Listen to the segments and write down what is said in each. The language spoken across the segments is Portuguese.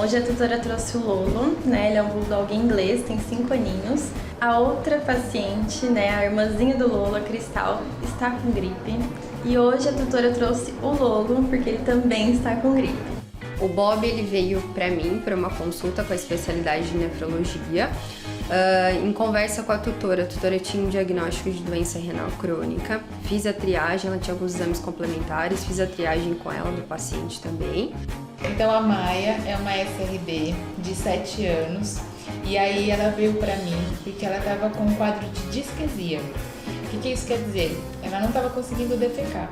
Hoje a tutora trouxe o Lolo, né? Ele é um bulldog inglês, tem 5 aninhos. A outra paciente, né, a irmãzinha do Lolo, a Cristal, está com gripe. E hoje a tutora trouxe o Lolo porque ele também está com gripe. O Bob ele veio para mim para uma consulta com a especialidade de nefrologia. Em conversa com a tutora tinha um diagnóstico de doença renal crônica. Fiz a triagem, ela tinha alguns exames complementares, fiz a triagem com ela do paciente também. Então a Maia é uma SRD de 7 anos e aí ela veio para mim porque ela estava com um quadro de disquesia. O que isso quer dizer? Ela não estava conseguindo defecar.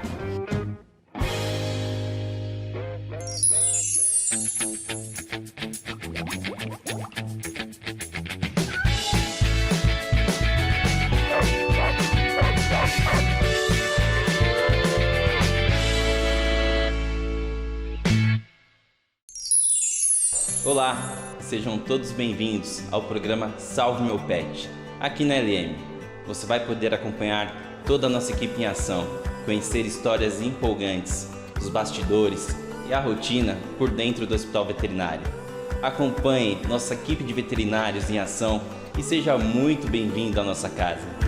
Olá, sejam todos bem-vindos ao programa Salve Meu Pet. Aqui na LM, você vai poder acompanhar toda a nossa equipe em ação, conhecer histórias empolgantes, os bastidores e a rotina por dentro do Hospital Veterinário. Acompanhe nossa equipe de veterinários em ação e seja muito bem-vindo à nossa casa.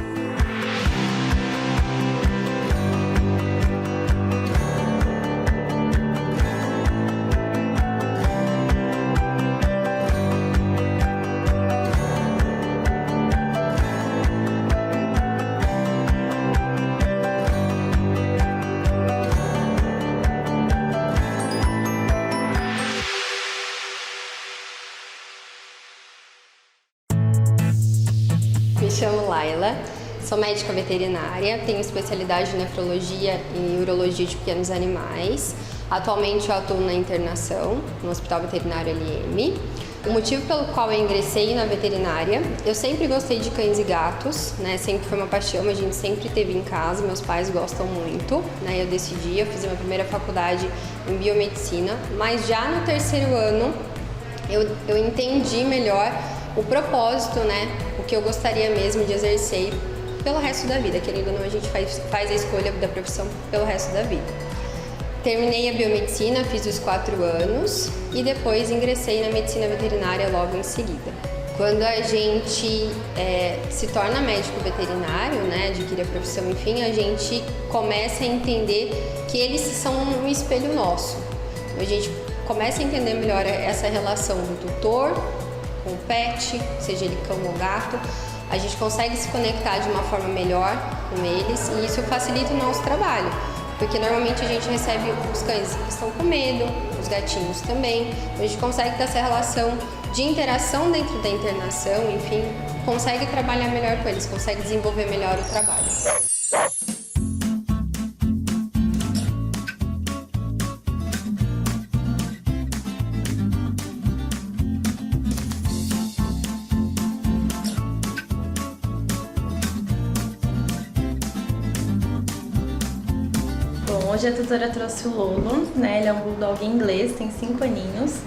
Me chamo Laila, sou médica veterinária, tenho especialidade em nefrologia e urologia de pequenos animais. Atualmente eu atuo na internação no Hospital Veterinário LM. O motivo pelo qual eu ingressei na veterinária, eu sempre gostei de cães e gatos, né? Sempre foi uma paixão, a gente sempre teve em casa, meus pais gostam muito, né? Eu decidi, eu fiz a minha primeira faculdade em biomedicina, mas já no 3º ano eu entendi melhor o propósito, né? O que eu gostaria mesmo de exercer pelo resto da vida. Querendo ou não, a gente faz a escolha da profissão pelo resto da vida. Terminei a biomedicina, fiz os 4 anos e depois ingressei na medicina veterinária logo em seguida. Quando a gente se torna médico veterinário, né, adquire a profissão, enfim, a gente começa a entender que eles são um espelho nosso. A gente começa a entender melhor essa relação do tutor com o pet, seja ele cão ou gato. A gente consegue se conectar de uma forma melhor com eles e isso facilita o nosso trabalho, porque normalmente a gente recebe os cães que estão com medo, os gatinhos também. A gente consegue ter essa relação de interação dentro da internação, enfim, consegue trabalhar melhor com eles, consegue desenvolver melhor o trabalho. Hoje a tutora trouxe o Lolo, né? Ele é um bulldog inglês, tem 5 aninhos.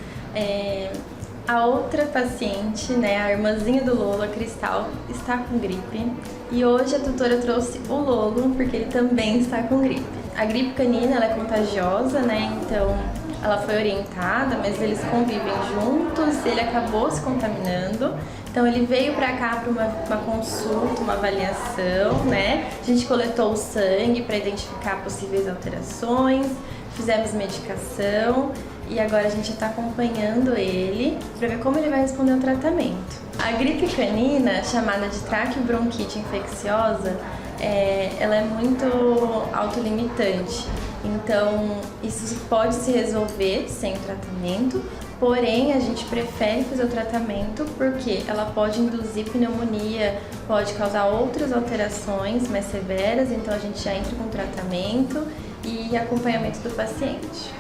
A outra paciente, né, a irmãzinha do Lolo, a Cristal, está com gripe. E hoje a tutora trouxe o Lolo porque ele também está com gripe. A gripe canina ela é contagiosa, né? Então ela foi orientada, mas eles convivem juntos e ele acabou se contaminando. Então ele veio para cá para uma consulta, uma avaliação, né? A gente coletou o sangue para identificar possíveis alterações, fizemos medicação e agora a gente está acompanhando ele para ver como ele vai responder ao tratamento. A gripe canina, chamada de traqueobronquite infecciosa, ela é muito autolimitante. Então isso pode se resolver sem o tratamento. Porém, a gente prefere fazer o tratamento porque ela pode induzir pneumonia, pode causar outras alterações mais severas, então a gente já entra com tratamento e acompanhamento do paciente.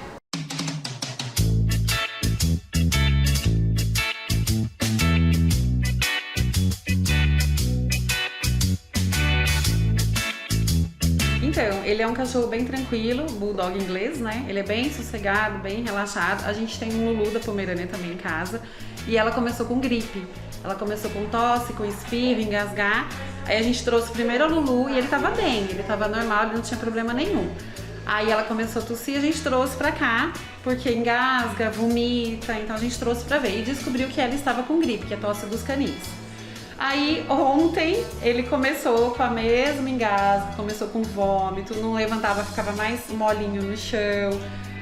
Então, ele é um cachorro bem tranquilo, bulldog inglês, né? Ele é bem sossegado, bem relaxado. A gente tem um Lulu da Pomerânia também em casa e ela começou com gripe. Ela começou com tosse, com espirro, engasgar. Aí a gente trouxe primeiro o Lulu e ele tava bem, ele tava normal, ele não tinha problema nenhum. Aí ela começou a tossir, a gente trouxe pra cá, porque engasga, vomita, então a gente trouxe pra ver. E descobriu que ela estava com gripe, que é tosse dos canis. Aí ontem ele começou com a mesma engasgo, começou com vômito, não levantava, ficava mais molinho no chão.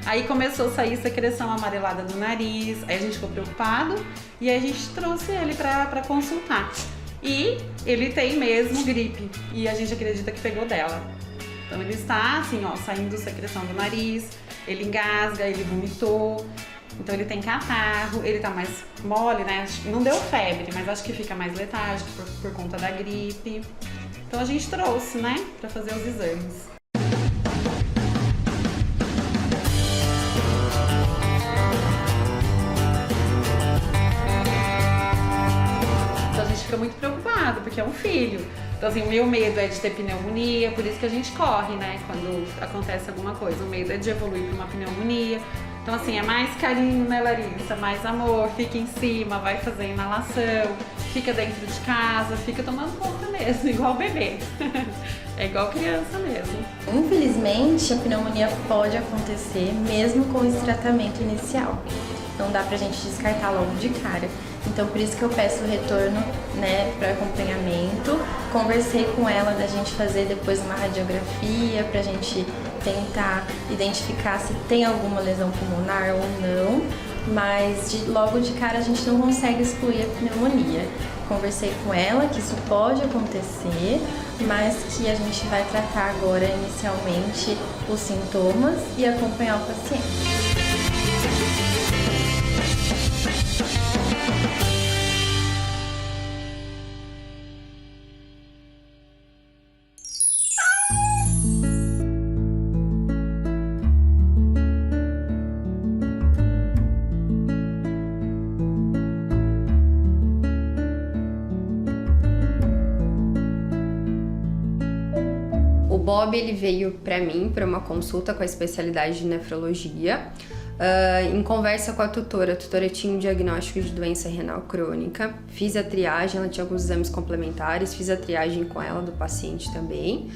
Aí começou a sair secreção amarelada no nariz, aí a gente ficou preocupado e aí a gente trouxe ele pra consultar. E ele tem mesmo gripe e a gente acredita que pegou dela. Então ele está assim, ó, saindo secreção do nariz, ele engasga, ele vomitou, então ele tem catarro, ele tá mais mole, né? Não deu febre, mas acho que fica mais letárgico por conta da gripe. Então a gente trouxe, né, pra fazer os exames. Então a gente fica muito preocupado, porque é um filho. Então, assim, o meu medo é de ter pneumonia, por isso que a gente corre, né? Quando acontece alguma coisa. O medo é de evoluir para uma pneumonia. Então, assim, é mais carinho, né, Larissa? Mais amor, fica em cima, vai fazer inalação, fica dentro de casa, fica tomando conta mesmo, igual bebê. É igual criança mesmo. Infelizmente, a pneumonia pode acontecer mesmo com esse tratamento inicial. Não dá pra gente descartar logo de cara. Então, por isso que eu peço o retorno, né, para acompanhamento. Conversei com ela da gente fazer depois uma radiografia pra gente tentar identificar se tem alguma lesão pulmonar ou não, mas logo de cara a gente não consegue excluir a pneumonia. Conversei com ela que isso pode acontecer, mas que a gente vai tratar agora inicialmente os sintomas e acompanhar o paciente. O Bob ele veio para mim para uma consulta com a especialidade de nefrologia. Em conversa com a tutora tinha um diagnóstico de doença renal crônica. Fiz a triagem, ela tinha alguns exames complementares, fiz a triagem com ela do paciente também.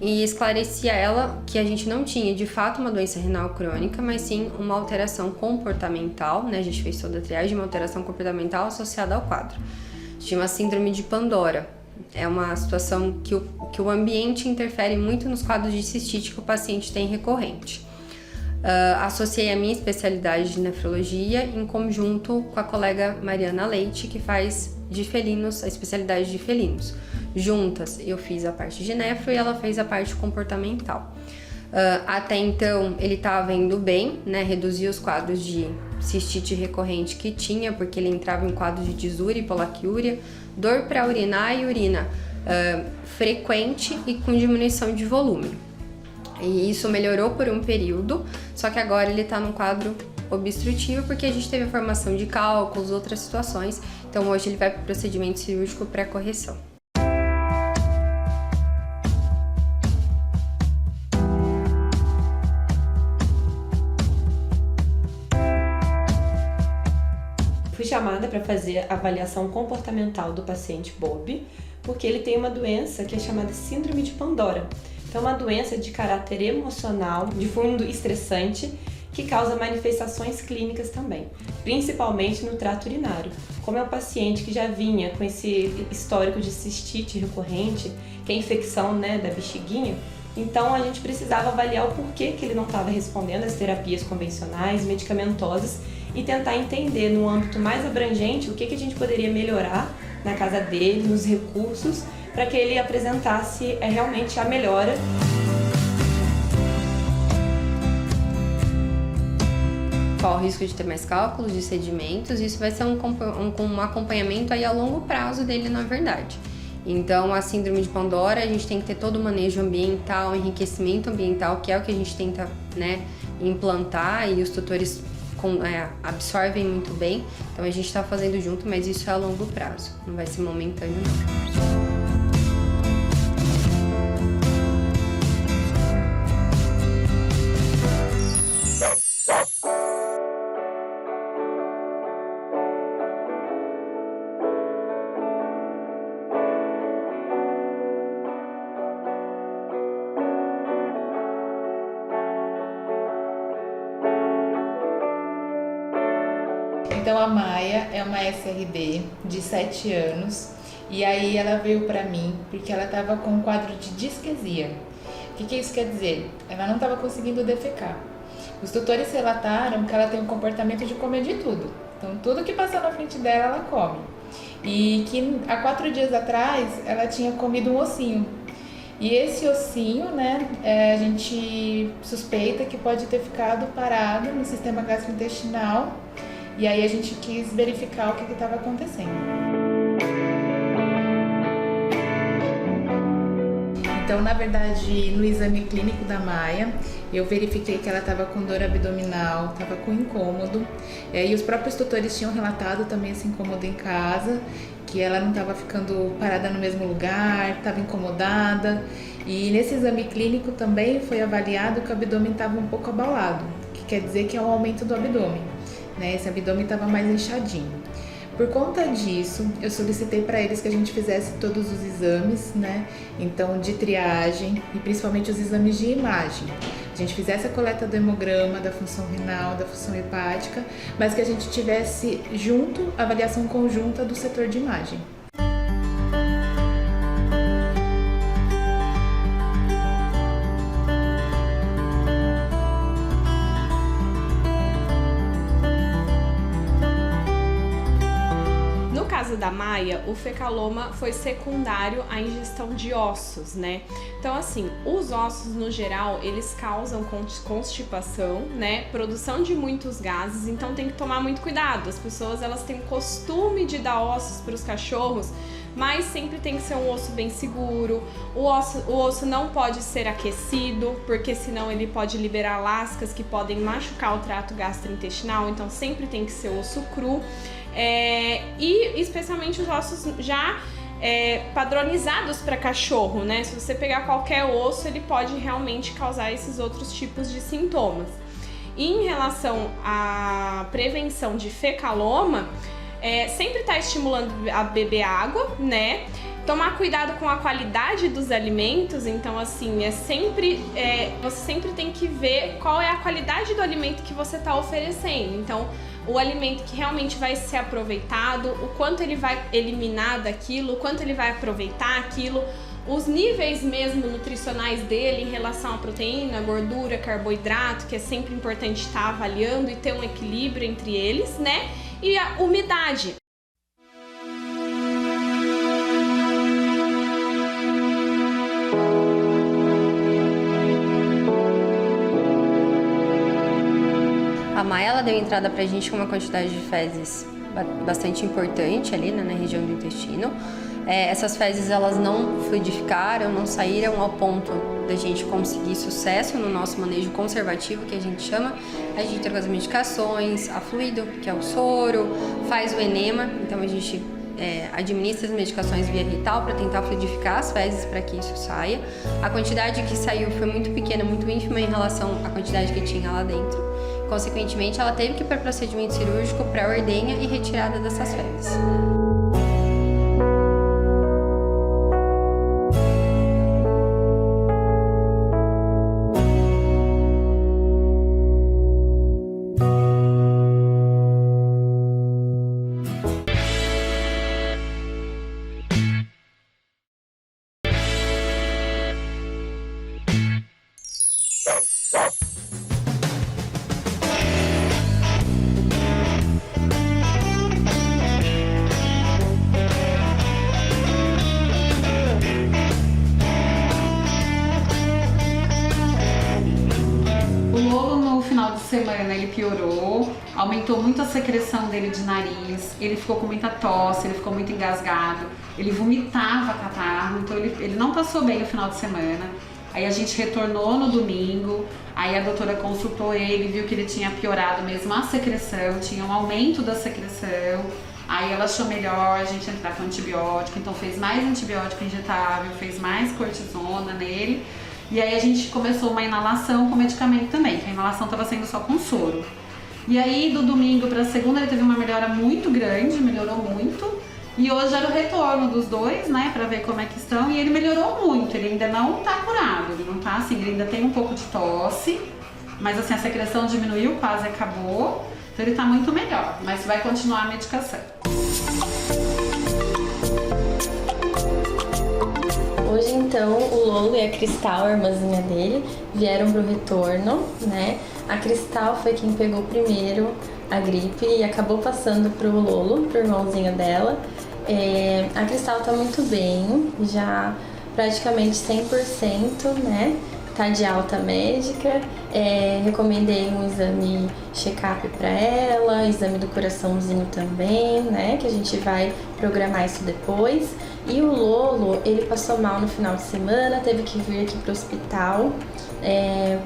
E esclareci a ela que a gente não tinha de fato uma doença renal crônica, mas sim uma alteração comportamental, né? A gente fez toda a triagem, uma alteração comportamental associada ao quadro. Tinha uma síndrome de Pandora. É uma situação que o ambiente interfere muito nos quadros de cistite que o paciente tem recorrente. Associei a minha especialidade de nefrologia em conjunto com a colega Mariana Leite, que faz de felinos, a especialidade de felinos. Juntas, eu fiz a parte de nefro e ela fez a parte comportamental. Até então, ele estava indo bem, né? Reduziu os quadros de cistite recorrente que tinha, porque ele entrava em quadro de disúria e polaquiúria, dor para urinar e urina frequente e com diminuição de volume. E isso melhorou por um período, só que agora ele está num quadro obstrutivo porque a gente teve a formação de cálculos, outras situações. Então hoje ele vai para o procedimento cirúrgico pré-correção. Fui chamada para fazer a avaliação comportamental do paciente Bob, porque ele tem uma doença que é chamada síndrome de Pandora. Então, é uma doença de caráter emocional, de fundo estressante, que causa manifestações clínicas também, principalmente no trato urinário. Como é um paciente que já vinha com esse histórico de cistite recorrente, que é a infecção, né, da bexiguinha, então a gente precisava avaliar o porquê que ele não estava respondendo às terapias convencionais, medicamentosas, e tentar entender no âmbito mais abrangente o que a gente poderia melhorar na casa dele, nos recursos, para que ele apresentasse realmente a melhora. Qual o risco de ter mais cálculos, de sedimentos? Isso vai ser um acompanhamento aí a longo prazo dele, na verdade. Então, a síndrome de Pandora, a gente tem que ter todo o manejo ambiental, enriquecimento ambiental, que é o que a gente tenta, né, implantar, e os tutores absorvem muito bem. Então, a gente está fazendo junto, mas isso é a longo prazo, não vai ser momentâneo, não. Então a Maia é uma SRB de 7 anos e aí ela veio pra mim porque ela estava com um quadro de disquesia. O que isso quer dizer? Ela não estava conseguindo defecar. Os tutores relataram que ela tem um comportamento de comer de tudo. Então tudo que passar na frente dela, ela come. E que há 4 dias atrás ela tinha comido um ossinho. E esse ossinho, né, a gente suspeita que pode ter ficado parado no sistema gastrointestinal. E aí a gente quis verificar o que estava acontecendo. Então, na verdade, no exame clínico da Maia, eu verifiquei que ela estava com dor abdominal, estava com incômodo. E os próprios tutores tinham relatado também esse incômodo em casa, que ela não estava ficando parada no mesmo lugar, estava incomodada. E nesse exame clínico também foi avaliado que o abdômen estava um pouco abalado, que quer dizer que é um aumento do abdômen, né? Esse abdômen estava mais inchadinho. Por conta disso, eu solicitei para eles que a gente fizesse todos os exames, né? Então, de triagem e principalmente os exames de imagem. A gente fizesse a coleta do hemograma, da função renal, da função hepática, mas que a gente tivesse junto a avaliação conjunta do setor de imagem. Da Maia, o fecaloma foi secundário à ingestão de ossos, né? Então, assim, os ossos no geral, eles causam constipação, né? Produção de muitos gases, então tem que tomar muito cuidado. As pessoas, elas têm o costume de dar ossos para os cachorros, mas sempre tem que ser um osso bem seguro. O osso não pode ser aquecido, porque senão ele pode liberar lascas que podem machucar o trato gastrointestinal, então sempre tem que ser osso cru. E especialmente os ossos já padronizados para cachorro, né? Se você pegar qualquer osso, ele pode realmente causar esses outros tipos de sintomas. E em relação à prevenção de fecaloma, sempre tá estimulando a beber água, né? Tomar cuidado com a qualidade dos alimentos, então assim, você sempre tem que ver qual é a qualidade do alimento que você está oferecendo. Então, o alimento que realmente vai ser aproveitado, o quanto ele vai eliminar daquilo, o quanto ele vai aproveitar aquilo, os níveis mesmo nutricionais dele em relação à proteína, gordura, carboidrato, que é sempre importante estar avaliando e ter um equilíbrio entre eles, né? E a umidade. A Maia, ela deu entrada pra gente com uma quantidade de fezes bastante importante ali, né, na região do intestino. Essas fezes, elas não fluidificaram, não saíram ao ponto da gente conseguir sucesso no nosso manejo conservativo, que a gente chama. A gente tem as medicações, a fluido, que é o soro, faz o enema, então a gente administra as medicações via retal para tentar fluidificar as fezes para que isso saia. A quantidade que saiu foi muito pequena, muito ínfima em relação à quantidade que tinha lá dentro. Consequentemente, ela teve que ir para procedimento cirúrgico, pré-ordenha e retirada dessas fezes. Semana ele piorou, aumentou muito a secreção dele de nariz, ele ficou com muita tosse, ele ficou muito engasgado, ele vomitava catarro, então ele não passou bem o final de semana. Aí a gente retornou no domingo, aí a doutora consultou ele, viu que ele tinha piorado mesmo a secreção, tinha um aumento da secreção, aí ela achou melhor a gente entrar com antibiótico, então fez mais antibiótico injetável, fez mais cortisona nele. E aí a gente começou uma inalação com medicamento também, que a inalação estava sendo só com soro. E aí do domingo para segunda ele teve uma melhora muito grande, melhorou muito. E hoje era o retorno dos dois, né, para ver como é que estão. E ele melhorou muito, ele ainda não tá curado, ele não tá assim, ele ainda tem um pouco de tosse. Mas assim, a secreção diminuiu, quase acabou. Então ele tá muito melhor, mas vai continuar a medicação. Hoje, então, o Lolo e a Cristal, a irmãzinha dele, vieram pro retorno, né? A Cristal foi quem pegou primeiro a gripe e acabou passando pro Lolo, pro irmãozinho dela. A Cristal tá muito bem, já praticamente 100%, né? Tá de alta médica. Recomendei um exame check-up para ela, exame do coraçãozinho também, né? Que a gente vai programar isso depois. E o Lolo, ele passou mal no final de semana, teve que vir aqui pro hospital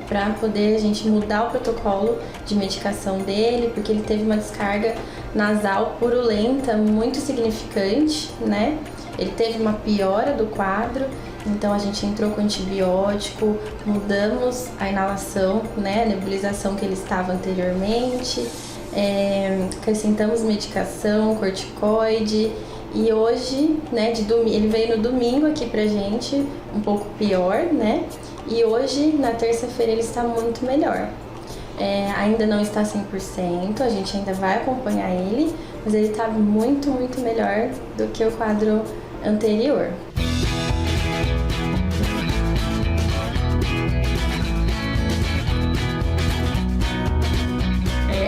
para poder a gente mudar o protocolo de medicação dele, porque ele teve uma descarga nasal purulenta muito significante, né? Ele teve uma piora do quadro, então a gente entrou com antibiótico, mudamos a inalação, né, a nebulização que ele estava anteriormente, acrescentamos medicação, corticoide, e hoje, né, ele veio no domingo aqui pra gente, um pouco pior, né, e hoje, na terça-feira, ele está muito melhor. Ainda não está 100%, a gente ainda vai acompanhar ele, mas ele está muito, muito melhor do que o quadro anterior.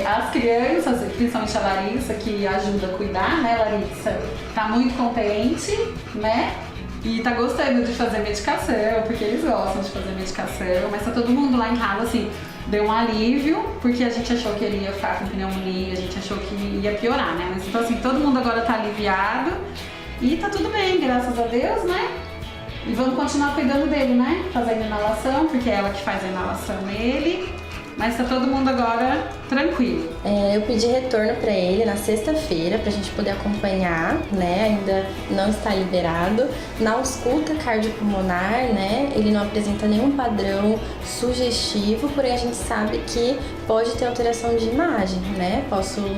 As crianças, principalmente a Larissa, que ajuda a cuidar, né, Larissa? Tá muito contente, né? E tá gostando de fazer medicação, porque eles gostam de fazer medicação, mas tá todo mundo lá em casa, assim, deu um alívio, porque a gente achou que ele ia ficar com pneumonia, a gente achou que ia piorar, né? Mas então, assim, todo mundo agora tá aliviado e tá tudo bem, graças a Deus, né? E vamos continuar cuidando dele, né? Fazendo inalação, porque é ela que faz a inalação nele. Mas tá todo mundo agora tranquilo. Eu pedi retorno para ele na sexta-feira pra gente poder acompanhar, né? Ainda não está liberado. Na ausculta cardiopulmonar, né? Ele não apresenta nenhum padrão sugestivo, porém a gente sabe que pode ter alteração de imagem, né?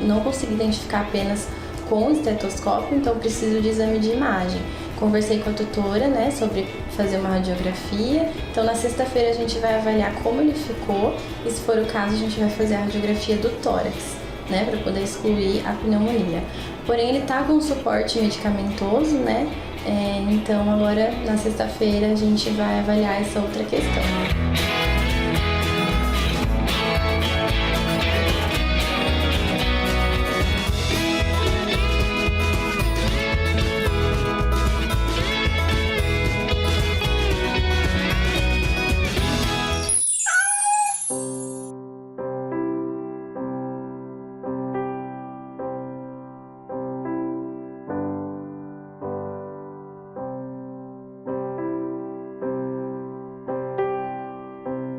Não consigo identificar apenas com o estetoscópio, então preciso de exame de imagem. Conversei com a tutora, né, sobre fazer uma radiografia. Então na sexta-feira a gente vai avaliar como ele ficou e, se for o caso, a gente vai fazer a radiografia do tórax, né, para poder excluir a pneumonia. Porém ele tá com suporte medicamentoso, né? Então agora na sexta-feira a gente vai avaliar essa outra questão.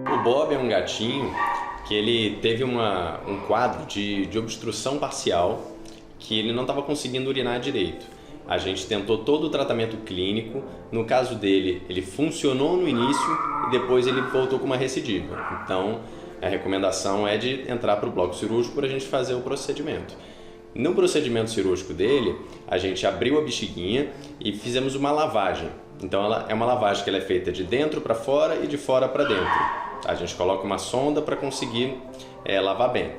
O Bob é um gatinho que ele teve um quadro de obstrução parcial, que ele não estava conseguindo urinar direito. A gente tentou todo o tratamento clínico, no caso dele ele funcionou no início e depois ele voltou com uma recidiva. Então a recomendação é de entrar para o bloco cirúrgico para a gente fazer o procedimento. No procedimento cirúrgico dele, a gente abriu a bexiguinha e fizemos uma lavagem. Então ela é uma lavagem que ela é feita de dentro para fora e de fora para dentro. A gente coloca uma sonda para conseguir lavar bem.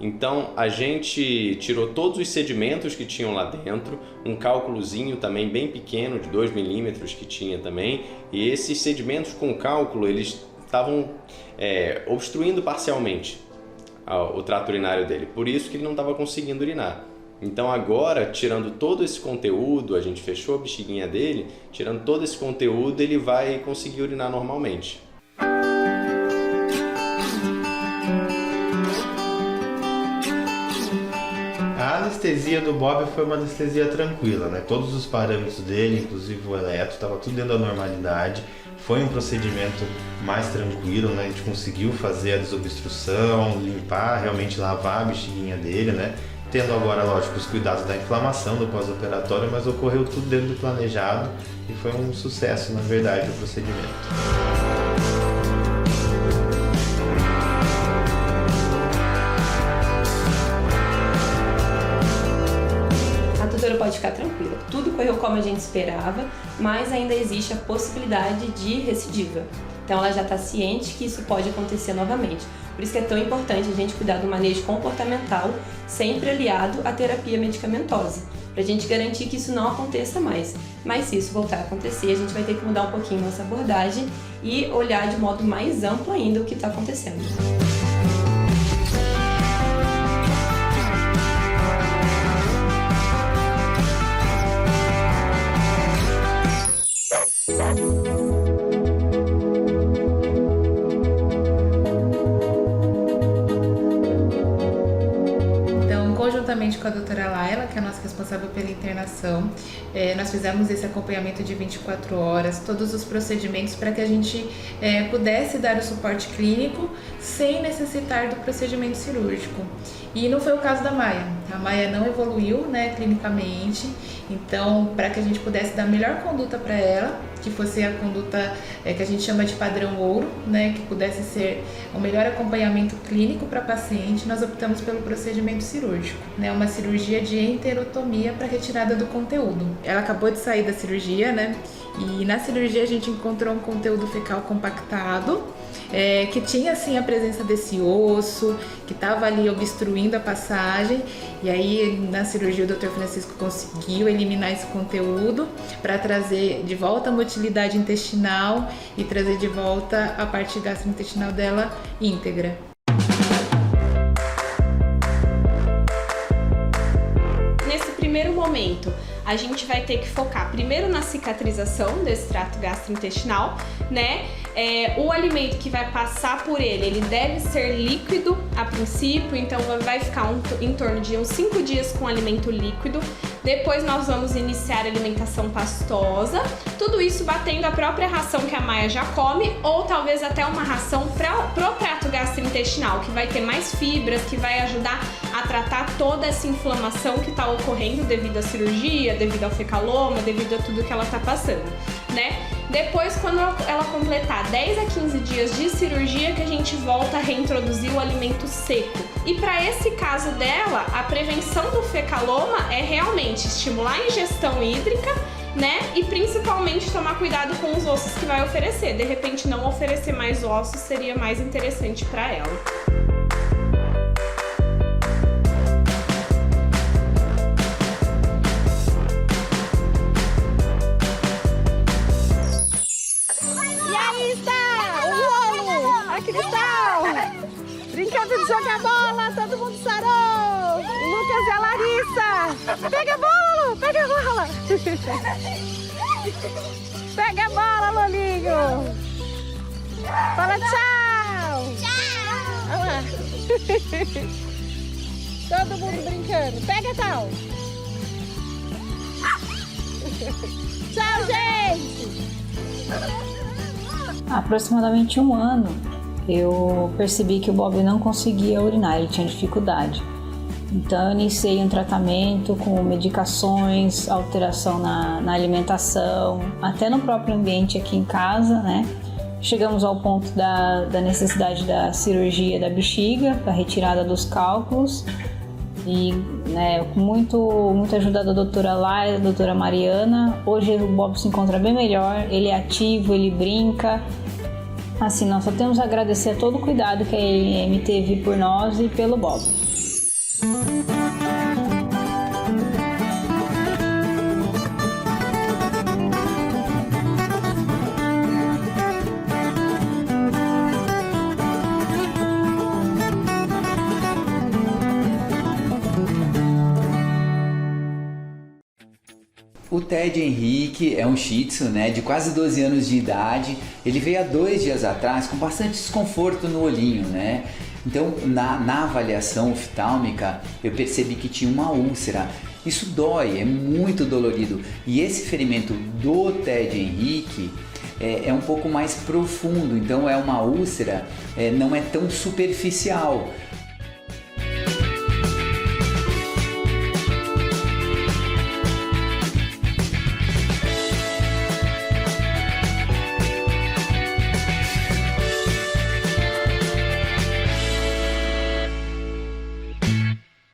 Então a gente tirou todos os sedimentos que tinham lá dentro, um cálculozinho também bem pequeno de 2 milímetros que tinha também, e esses sedimentos com cálculo eles estavam obstruindo parcialmente o trato urinário dele, por isso que ele não estava conseguindo urinar. Então agora, tirando todo esse conteúdo, a gente fechou a bexiguinha dele, tirando todo esse conteúdo ele vai conseguir urinar normalmente. A anestesia do Bob foi uma anestesia tranquila, né? Todos os parâmetros dele, inclusive o eletro, estava tudo dentro da normalidade. Foi um procedimento mais tranquilo, né? A gente conseguiu fazer a desobstrução, limpar, realmente lavar a bexiguinha dele, né? Tendo agora, lógico, os cuidados da inflamação do pós-operatório, mas ocorreu tudo dentro do planejado e foi um sucesso, na verdade, o procedimento. Pode ficar tranquila, tudo correu como a gente esperava, mas ainda existe a possibilidade de recidiva. Então ela já está ciente que isso pode acontecer novamente. Por isso que é tão importante a gente cuidar do manejo comportamental, sempre aliado à terapia medicamentosa, para a gente garantir que isso não aconteça mais. Mas se isso voltar a acontecer, a gente vai ter que mudar um pouquinho nossa abordagem e olhar de modo mais amplo ainda o que está acontecendo. Conjuntamente com a doutora Laila, que é a nossa responsável pela internação, nós fizemos esse acompanhamento de 24 horas, todos os procedimentos para que a gente pudesse dar o suporte clínico sem necessitar do procedimento cirúrgico. E não foi o caso da Maia. A Maia não evoluiu, né, clinicamente, então para que a gente pudesse dar a melhor conduta para ela, que fosse a conduta que a gente chama de padrão ouro, né, que pudesse ser o melhor acompanhamento clínico para a paciente, nós optamos pelo procedimento cirúrgico, né, uma cirurgia de enterotomia para retirada do conteúdo. Ela acabou de sair da cirurgia, né, e na cirurgia a gente encontrou um conteúdo fecal compactado, que tinha assim a presença desse osso, que estava ali obstruindo a passagem, e aí na cirurgia o Dr. Francisco conseguiu eliminar esse conteúdo para trazer de volta a motilidade intestinal e trazer de volta a parte gastrointestinal dela íntegra. Nesse primeiro momento, a gente vai ter que focar primeiro na cicatrização desse trato gastrointestinal, né? O alimento que vai passar por ele deve ser líquido a princípio, então vai ficar em torno de uns 5 dias com alimento líquido. Depois nós vamos iniciar a alimentação pastosa, tudo isso batendo a própria ração que a Maia já come, ou talvez até uma ração pro prato gastrointestinal, que vai ter mais fibras, que vai ajudar a tratar toda essa inflamação que está ocorrendo devido à cirurgia, devido ao fecaloma, devido a tudo que ela está passando, né? Depois, quando ela completar 10 a 15 dias de cirurgia, que a gente volta a reintroduzir o alimento seco. E para esse caso dela, a prevenção do fecaloma é realmente estimular a ingestão hídrica, né? E principalmente tomar cuidado com os ossos que vai oferecer. De repente, não oferecer mais ossos seria mais interessante para ela. Brincando de jogar bola, todo mundo sarou! O Lucas e a Larissa! Pega a bola, Lu! Pega a bola! Pega a bola, Lolinho! Fala tchau! Tchau! Olha lá! Todo mundo brincando! Pega tal! Tchau, gente! Há aproximadamente um ano, eu percebi que o Bob não conseguia urinar, ele tinha dificuldade. Então eu iniciei um tratamento com medicações, alteração na alimentação, até no próprio ambiente aqui em casa, né? Chegamos ao ponto da necessidade da cirurgia da bexiga, para retirada dos cálculos. E né, com muita ajuda da doutora Laila, da doutora Mariana, hoje o Bob se encontra bem melhor, ele é ativo, ele brinca. Assim, nós só temos a agradecer a todo o cuidado que a LM teve por nós e pelo Bob. O Ted Henrique é um Shih Tzu, né, de quase 12 anos de idade. Ele veio há 2 dias atrás com bastante desconforto no olhinho, né? Então, na avaliação oftálmica, eu percebi que tinha uma úlcera. Isso dói, é muito dolorido. E esse ferimento do Ted Henrique é um pouco mais profundo, então é uma úlcera, não é tão superficial.